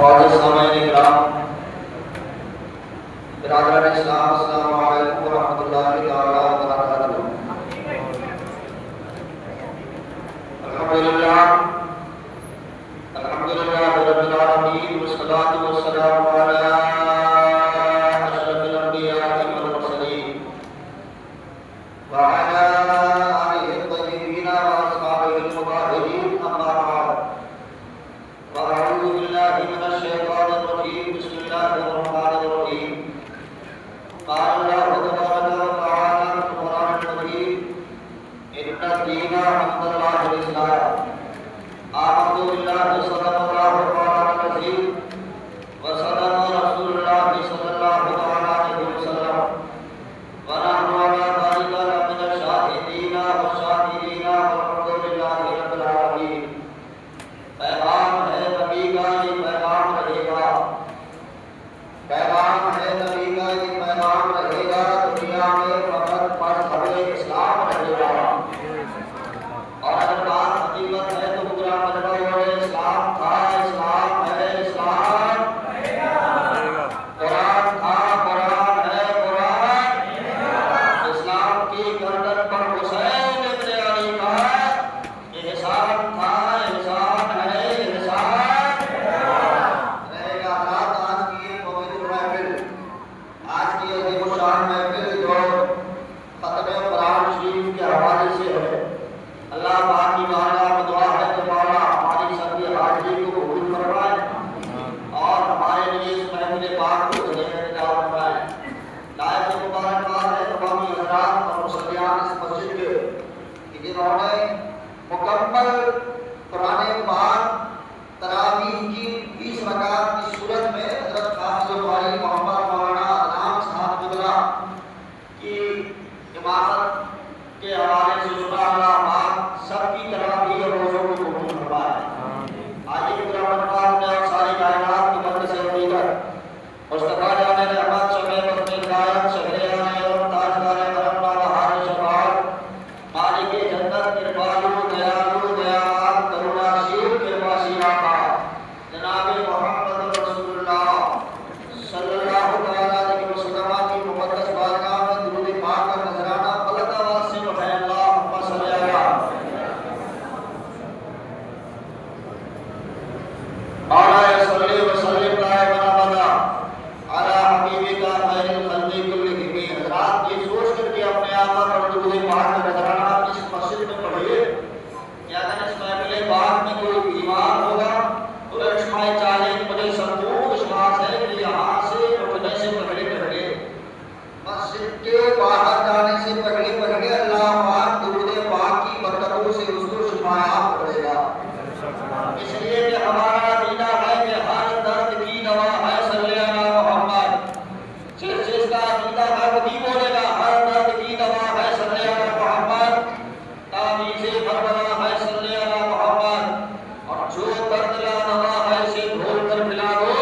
معزز سامعین کرام، برادران اسلام، السلام علیکم ورحمۃ اللہ تعالیٰ وبرکاتہ۔ الحمدللہ رب العالمین، والصلاۃ والسلام علی اشرف الانبیاء والمرسلین وعلی آلہ الطیبین واصحابہ المطہرین، اما بعد، فاعوذ باللہ من الشیطان الرجیم، بسم اللہ الرحمن الرحیم۔ قال اللہ تبارک و تعالی فی القرآن المجید: ان الدین عند اللہ الاسلام۔ آمنت باللہ صدق اللہ تعالی العظیم وصدق رسول اللہ صلی اللہ علیہ وسلم، ونحن علی ذلک لمن الشاہدین والشاکرین، والحمد للہ رب العالمین۔ پیغام ہے نبی کا، یہ پیغام رہے گا، پیغام ہے نبی کا، یہ پیغام رہے گا، دنیا میں فقط مذہب اسلام رہے گا۔ اور اگر بات حقیقت ہے تو پورا مذہب اسلام تھا، اسلام ہے، اسلام قرآن تھا، قرآن ہے، قرآن اسلام کی گردن پر حسین ابن علی کا احسان تھا، احسان ہے، احسان رہے گا۔ آج کی یہ پویتر محفل، آج کی یہ عظیم الشان محفل جو ختم قرآن شریف کے حوالے سے ہے، اللہ پاک کی بارگاہ میں دعا ہے کہ مولا ہماری سب کی حاضری کو قبول فرمائے اور ہمارے لیے اس محفل پاک کو ذریعہ نجات بنائے۔ لائق مبارکباد ہے تمامی حضرات اور مصلیان اس مسجد کے کہ جنہوں نے مکمل قرآن پاک تراویح کی 20 رکعت کی صورت میں حضرت حافظ القاری محمد مولانا انعام صاحب قبلہ کی امامت کے حوالے سے سنا۔ اللہ پاک سب کی تراویح اور روزوں کو قبول فرمائے۔ آج کی برابر نے اور ساری کائنات کی مدد سے دیگر مصطفیٰ جان رحمت شمع بطن ہدایت شہریان اور تاجدار کرم بہار شفاعت مالک جنت کرپالو دیالو دیان کرونا شیر کرپاسی آقا جناب محمد رسول اللہ صلی اللہ علیہ وسلم کی مقدس بارگاہ میں درود پاک کا نذرانہ بلند آواز سے پڑھیں۔ اللہم صلی علی مولا صلی وسلم دائما ابدا علی حبیبک خیر الخلق کلہم۔ حضرات یہ سوچ کر کے اپنے آقا پر درود پاک کا نذرانہ اس مسجد میں پڑھیے کہ اگر اس محفل پاک میں کوئی بیمار ہوگا تو اجتماع 40 بجے سنبھول وشواس ہے کہ یہاں سے اٹھنے سے پہلے مسجد کے باہر جانے سے پہلے اللہ پاک درود پاک کی برکتوں سے اس کو شفایاب کرے گا۔ اس لیے کہ ہمارا عقیدہ ہے کہ ہر درد کی دوا ہے صلی علی محمد۔ جس کا عقیدہ ہے وہ بھی بولے گا ہر درد کی دوا ہے صلی علی محمد، تعویذ کربلا ہے صلی علی محمد، اور جو درد لا دوا ہے اسے گھول کر پلا دو،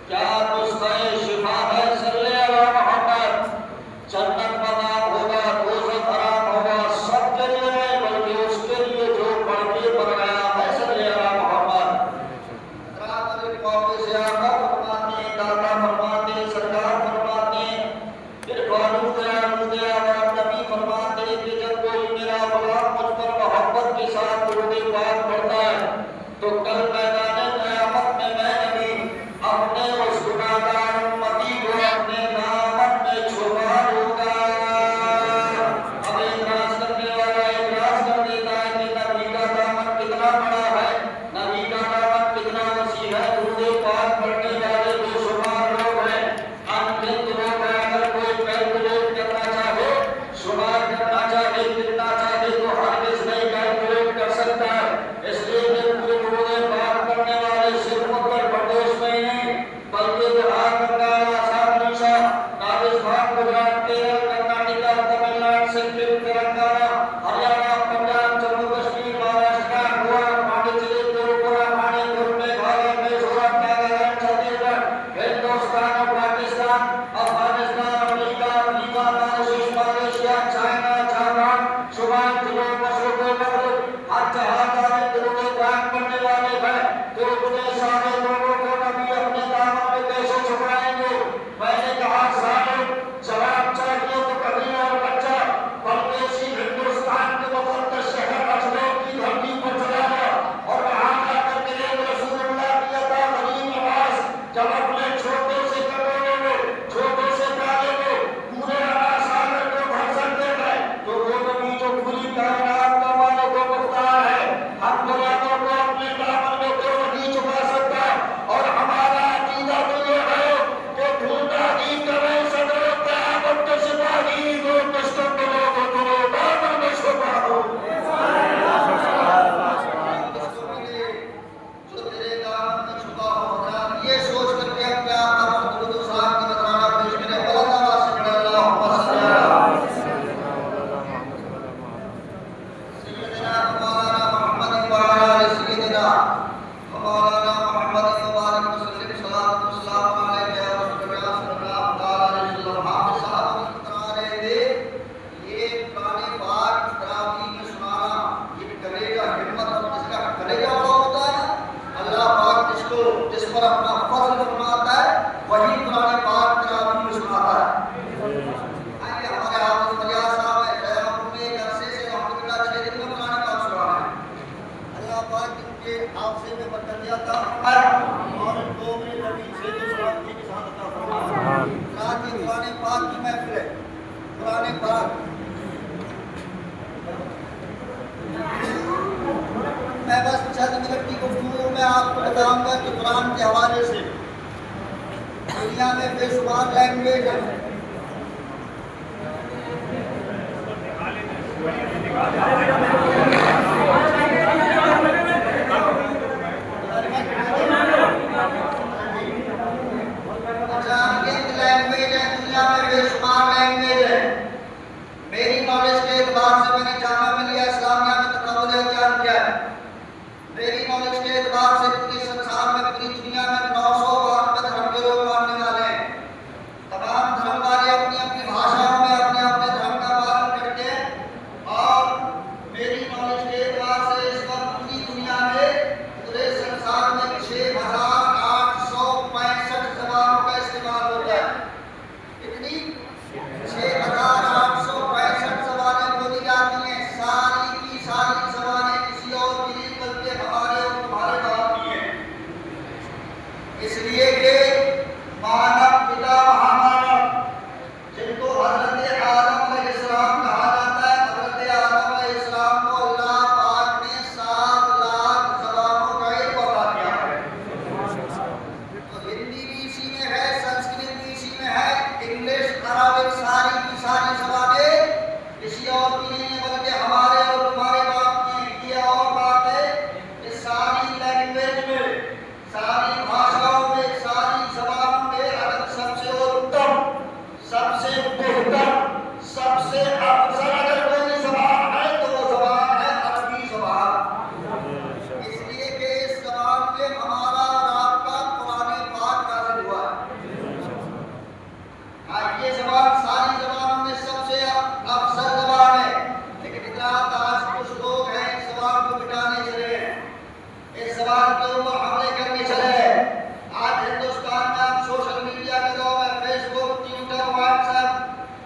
کیا نسخہ شفا ہے صلی علی محمد۔ جنت مقام ہوگا، دوزخ حرام ہوگا، سب کے لیے نہیں بلکہ اس کے لیے جو پڑھ کے پڑھ گیا ہے صلی علی محمد۔ حضرات ابھی موقع سے آقا فرماتے ہیں، داتا فرماتے ہیں، سرکار فرماتے ہیں، پھر قانون دیا اور نبی فرماتے ہیں کہ جب کوئی میرا غلام مجھ پر محبت کے ساتھ درود پاک پڑھتا ہے تو کل میدان قیامت میں نبی اپنے اس گناہگار امتی کو اپنے دامن میں چھپا لوں گا۔ اب اعتراض کرنے والا اعتراض کر دیتا ہے کہ نبی کا دامن کتنا بڑا ہے، نبی کا دامن کتنا وسیع ہے، درود پاک پڑھنے والے بے شمار لوگ ہیں، انگنت لوگ ہیں۔ اگر کوئی کیلکولیٹ کرنا چاہے، شمار کرنا چاہے، کتنا چاہے تو ہرگز نہیں کیلکولیٹ کر سکتا ہے۔ اس لیے کہ پورے درود پاک پڑھنے والے صرف اتر پردیش میں ہی نہیں بلکہ بہار، بنگال، آسام، اڑیسہ، راجستھان، گجرات، کیرل، کرناٹک، تمل ناڈو، سکم، تلنگانہ، ہریانہ، پنجاب، جموں کشمیر، مہاراشٹر، گوا، پانڈیچیری، تریپورہ، منی پور، میگھالیہ، میزورم، ناگالینڈ، چھتیس گڑھ، ہندوستان اور پاکستان، افغانستان، امریکہ، افریقہ، ماریشس، ملیشیا، چائنا، جاپان، شمال، جنوب، مشرق و مغرب، ہر جہاں جانے درود پاک پڑھنے والے ہیں۔ تو اتنے سارے لوگوں کو مولانا محمد مبارک وسلم صلاۃ والسلام علیہ یا رسول اللہ صلی اللہ علیہ وسلم. آپ صاحب بتا رہے تھے یہ قرآن پاک تراویح میں سنانا یہ کرے گا ہمت اور جس کا کرے گا وہ ہوتا ہے. اللہ پاک جس پر اپنا فضل فرماتا ہے وہی قرآن پاک تراویح میں سناتا ہے. آئیے ہمارے حافظ فریاد صاحب ہے شہرام میں ایک عرصے سے الحمدللہ 6 دن میں قرآن پاک سنا رہے ہیں. اللہ پاک ان کے حافظے میں برکت عطا فرمائے اور ان کو میں نبی سے سلامتی کے ساتھ عطا فرمائے. رات کی قرآن پاک کی محفل ہے. قرآن پاک میں بس چند منٹ کی گفتگو میں آپ کو بتاؤں گا کہ قرآن کے حوالے سے دنیا میں بے شمار لینگویج ہے. میری نالج کے اعتبار سے میں نے جامعہ ملیہ اسلامیہ میں تقابل اختیار کیا ہے. میری نالج کے اعتبار سے پوری سنسار میں پوری دنیا میں 992 دھرم کے لوگ ماننے والے ہیں. تمام دھرم والے اپنی اپنی بھاشاؤں میں اپنے اپنے دھرم کا پالن کرتے ہیں اور میری نالج کے اعتبار سے اس وقت پوری دنیا میں پورے سنسار میں 6865 زبانوں کا استعمال ہوتا ہے. کتنی 6865 زبانیں بولی جاتی ہیں. ساری کی ساری زبانیں کسی اور کی نہیں بلکہ ہمارے اور تمہارے باپ کی ہیں. اس لیے کہ مانو پتا مہامانو جن کو حضرت آدم علیہ السلام کہا جاتا ہے. حضرت آدم علیہ السلام کو اللہ پاک نے 7 لاکھ زبانوں کا علم عطا کیا ہے. تو ہندی بھی اسی میں ہے, سنسکرت بھی اسی میں ہے, انگلش عربک ساری کی ساری زبانیں کسی اور کی نہیں ہے بلکہ ہمارے اور تمہارے باپ کی ہیں. یہ اور بات ہے کہ ساری لینگویج میں ساری بھاشاؤں میں ساری زبانوں میں اگر سب سے اتم سب سے بہتر سب سے افضل اگر کوئی زبان ہے تو وہ زبان ہے عربی زبان. اس لیے کہ اس زبان میں ہمارا اور آپ کا قرآن پاک نازل ہوا ہے. یہ زبان ساری زبانوں میں سب سے افضل زبان ہے. لیکن حضرات آج کچھ لوگ ہیں اس زبان کو مٹانے چلے ہیں, اس زبان کے اوپر حملے کرنے چلے ہیں. آج ہندوستان میں آپ سوشل میڈیا کے دور میں فیس بک, ٹویٹر, واٹس ایپ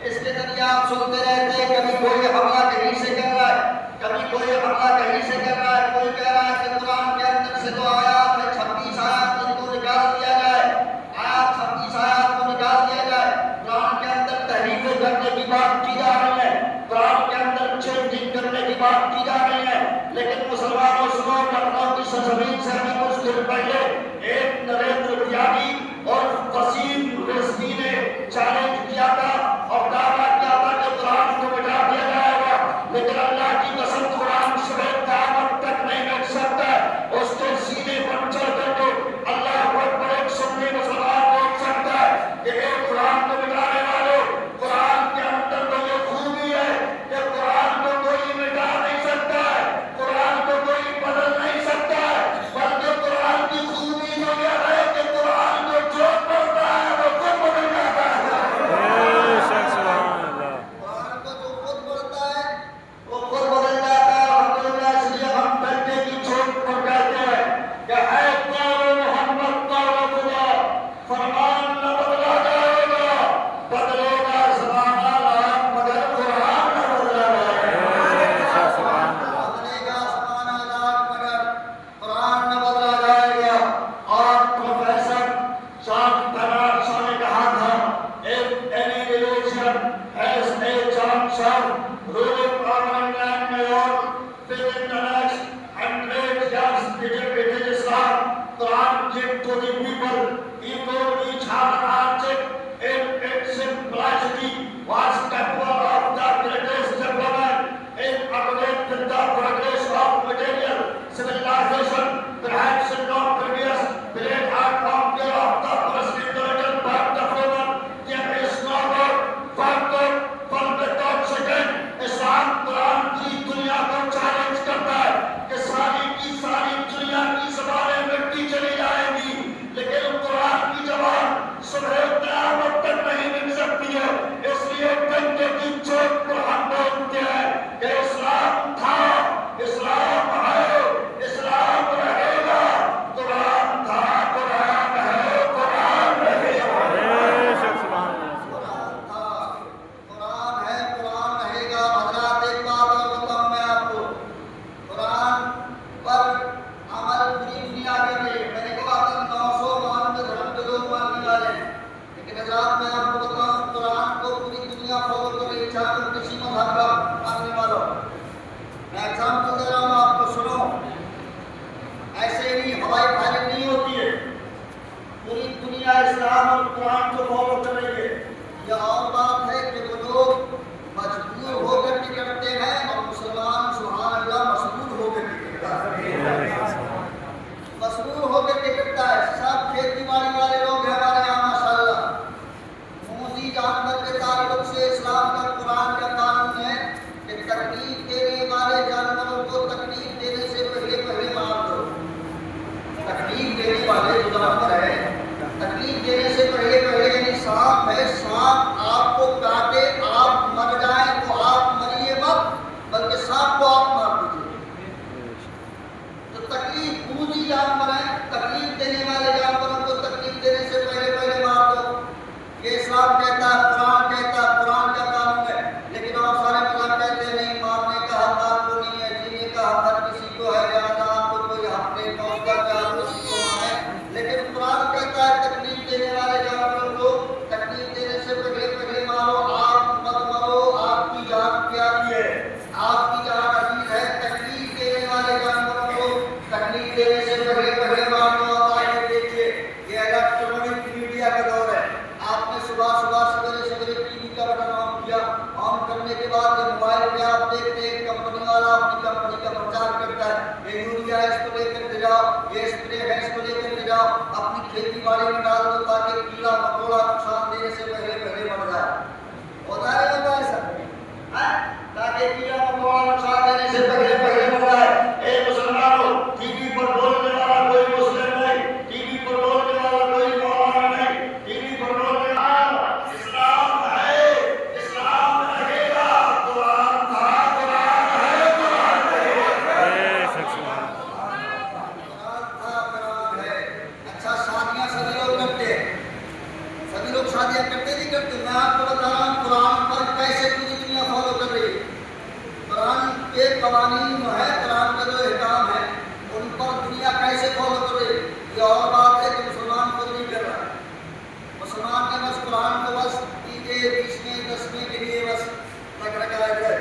اس کے ذریعے آپ سنتے رہتے ہیں کبھی کوئی حملہ کہیں سے کر رہا ہے, کبھی کوئی حملہ کہیں سے کر رہا ہے. کوئی کہہ رہا ہے کہ قرآن کے اندر سے تو آیات ہے 26 آیات ان کو نکال دیا جائے, آیات 26 آیات کو نکال دیا جائے. قرآن کے اندر تحریفیں کرنے کی بات کی جا رہی ہے, قرآن کے اندر چینجنگ کرنے کی بات کی جا رہی ہے. لیکن مسلمانوں سنو, لکھنؤ کی سرزمین سے ابھی کچھ دن پہلے ایک نریندر تیاگی اور وسیم رضوی نے چیلنج کیا تھا اور دعویٰ کیا تھا کہ قرآن کو مٹا دیا جائے گا. لیکن اللہ کی قسم قرآن شبہ قیامت تک نہیں مٹ سکتا ہے. اس کے سینے پر چڑھ کر کے اللہ اکبر ایک سنی مسلمان بول سکتا ہے کہ ایک قرآن کو مٹانے والوں, قرآن کے اندر تو یہ خوبی ہے کہ قرآن کو کوئی مٹا نہیں سکتا ہے, قرآن کو کوئی بدل نہیں سکتا ہے, بلکہ قرآن کی خوبی تو یہ ہے کہ قرآن کو جو پڑھتا ہے وہ خود بدل جاتا ہے. قرآن کو جو خود پڑھتا ہے وہ خود بدل جاتا ہے. الحمدللہ اس لیے ہم بیٹھے کی چوٹ پر کہتے ہیں کہ اے قول محمد قول خدا, فرمان نہ بدلا جائے گا, بدلے گا زمانہ لاکھ مگر قرآن نہ بدلا جائے گا. بدلے گا زمانہ لاکھ مگر قرآن نہ بدلا جائے گا. اور پروفیسر جان برنارڈ نے کہا تھا, if any religion has a juncture ruling over England, New York, within the next 100 years, it is Islam. Quran give to the people, equal each other object in its simplicity was capable of the greatest development in accordance with the progress of material civilization, perhaps in no previous period had compared of the present intelligent but the human. There is no doubt further for the third second. اسلام قرآن کی دنیا کو challenge کرتا ہے کہ ساری کی ساری دنیا کی زبانیں ہوائی فائرنگ نہیں ہوتی ہے، پوری دنیا اسلام اور قرآن کو فالو کر رہی ہے۔ یہ اور بات ہے کہ وہ لوگ مجبور ہو کر کے کرتے ہیں اور مسلمان سبحان اللہ مسرور ہو کر کے کرتا ہے، مسرور ہو کر کے کرتا ہے۔ سب کھیتی باڑی والے لوگ ہیں ہمارے یہاں ماشاءاللہ، موذی جانور کے تعلق سے اسلام کا قرآن کا قانون ہے کہ تکلیف دینے والے جانوروں کو تکلیف دینے سے پہلے مار دو۔ تکلیف دینے والے جو جانور ہیں، تکلیف دینے سے پہلے یعنی سانپ ہے، سانپ آپ کو کاٹے آپ مر جائیں تو آپ مریے مت بلکہ سانپ کو آپ مار دیجیے۔ تو تکلیف موذی جانور ہیں، تکلیف دینے والے جانوروں کو تکلیف دینے سے پہلے مار دو۔ یہ اسلام کہتا ہے، قرآن کہتا ہے، قرآن کا قانون ہے۔ لیکن اور سارے مذہب کہتے ہیں نہیں، مارنے کا حق آپ کو نہیں ہے، جینے کا حق ہر کسی کو ہے، لہٰذا آپ کو کوئی حق نہیں پہنچتا کہ آپ کسی کو ماریں۔ لیکن قرآن کہتا ہے تکلیف دینے والے جانوروں کو تکلیف دینے سے پہلے مارو، آپ مت مرو، آپ کی جان پیاری ہے، آپ کی جان عزیز ہے۔ تکلیف دینے والے جانوروں کو تکلیف دینے سے پہلے مارو۔ اب آئیے دیکھیے، یہ الیکٹرانک میڈیا کا دور ہے۔ آپ نے صبح سویرے ٹی وی کا بٹن آن کیا، آن کرنے کے بعد یہ موبائل پہ آپ دیکھتے ہیں کمپنی والا اپنی کمپنی کا پرچار کرتا ہے، یہ یوریا ہے اس کو لے کر کے جاؤ، یہ اسپرے ہے اس کو لے کر کے جاؤ، اپنی کھیتی باڑی میں ڈال دو تاکہ کیڑا مکوڑا نقصان دینے سے پہلے مر جائے۔ ہوتا ہے ہوتا ہے سر، تاکہ کیڑا مکوڑا نقصان دینے سے پہلے مر جائے۔ اے مسلمانوں، ٹی وی پر بولنے والا کوئی مسلم نہیں، ٹی وی پر بولنے والا کوئی مولانا نہیں، ٹی وی پر بولنے والا اسلام ہے، اسلام رہے گا، قرآن تھا، قرآن ہے، قرآن رہے گا، قرآن ہے۔ اچھا شادیاں سبھی لوگ کرتے ہیں، سبھی لوگ شادیاں کرتے نہیں کرتے؟ میں آپ کو بتا رہا ہوں قرآن پر کیسے پوری دنیا فالو کر رہی ہے۔ قرآن کے قوانین جو ہے، قرآن کے جو احکام ہے، ان پر دنیا کیسے فالو کر رہی ہے۔ یہ اور بات ہے کہ مسلمان خود نہیں کر رہا ہے، مسلمان نے بس قرآن کو بس 20ویں 10ویں کے لیے بس رکھا ہے۔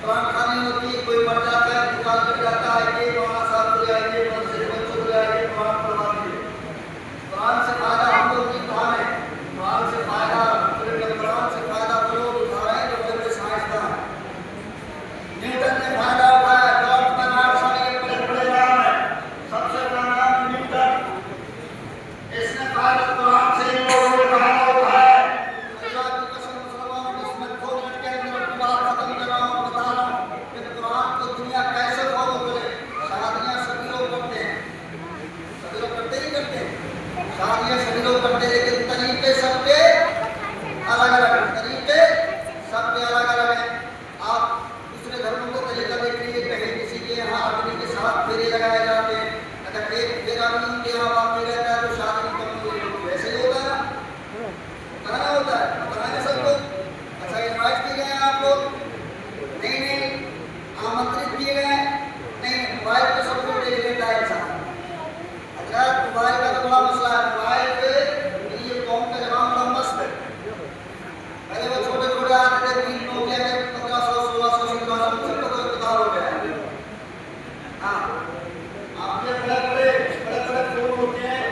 قرآن خانی ہوتی ہے، کوئی مر جاتا ہے دکان کر جاتا ہے کہ مولانا صاحب کو جائیے، مسجد بچوں کو جائیے، قرآن پڑھوا دیجیے۔ قرآن سے فائدہ ہم لوگ نہیں اٹھا رہے ہیں، قرآن سے فائدہ قرآن سے فائدہ وہ لوگ اٹھا رہے ہیں جو بڑے سائنسداں ہیں۔ نیوٹن نے فائدہ اٹھایا، جارج برنارڈ شاہ نے بڑے نام ہے، سب سے بڑا نام نیوٹن، اس نے فائدہ قرآن سے ان لوگوں نے فائدہ اٹھایا ہے۔ اللہ کی قسم مسلمان، اس میں 2 منٹ کے اندر اپنی بات ختم کر رہا ہوں، بتا رہا ہوں کہ قرآن کو دنیا کیسے فالو کرے۔ شادیاں سبھی لوگ کرتے ہیں، سبھی لوگ کرتے نہیں کرتے، شادیاں سبھی لوگ کرتے، لیکن طریقے سب کے الگ الگ ہیں، طریقے سب کے الگ الگ ہیں۔ آپ دوسرے دھرموں کو طریقہ دیکھ لیجیے، کہیں کسی کے یہاں اگنی کے ساتھ پھیرے لگائے جاتے ہیں، اگر ایک پھیرا بھی ان کے یہاں باقی رہتا ہے تو شادی کم ہوئی ہوتی ہے، ایسے ہی ہوتا ہے نا، کہنا ہوتا ہے، بتائیں سب کو۔ اچھا انوائٹ کیے گئے ہیں آپ لوگ؟ نہیں، آمنترت کیے گئے ہیں؟ نہیں، موبائل پہ سب کو دیکھ لیتا ہے انسان۔ حضرات موبائل کا تو بڑا مسئلہ ہے، موبائل پہ یہ قوم کا جوان بڑا مست ہے۔ پہلے وہ چھوٹے آتے تھے، 3 نوکیا کے 1500 1600 1700 سب کو تو انتظار ہو گیا ہے۔ ہاں آپ کے بڑے فون ہوتے ہیں،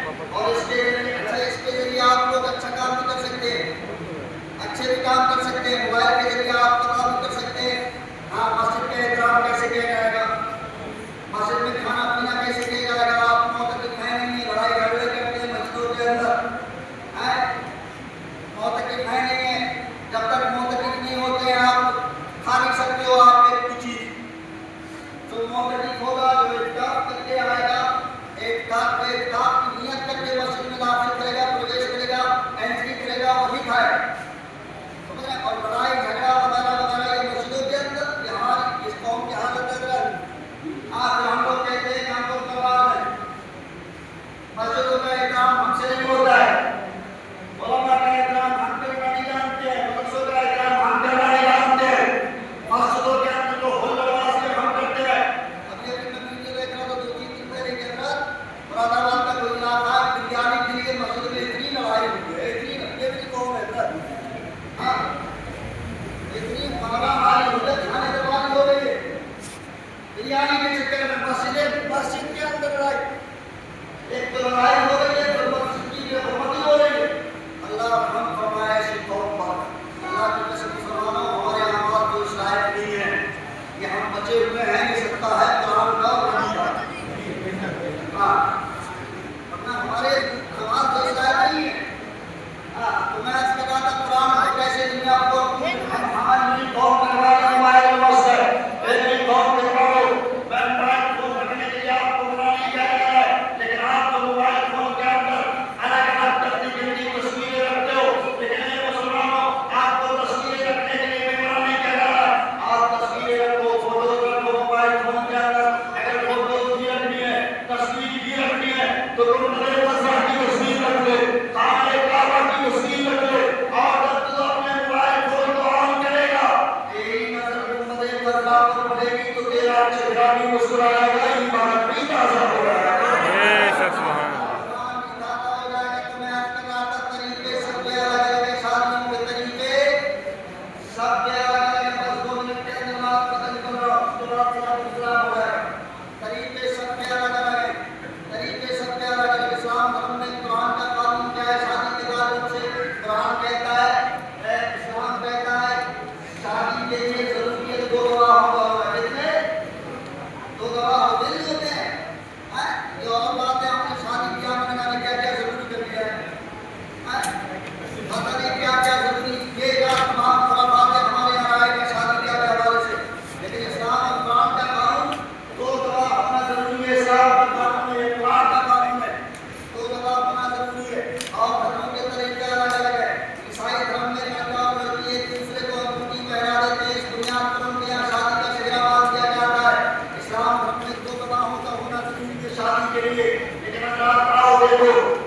کو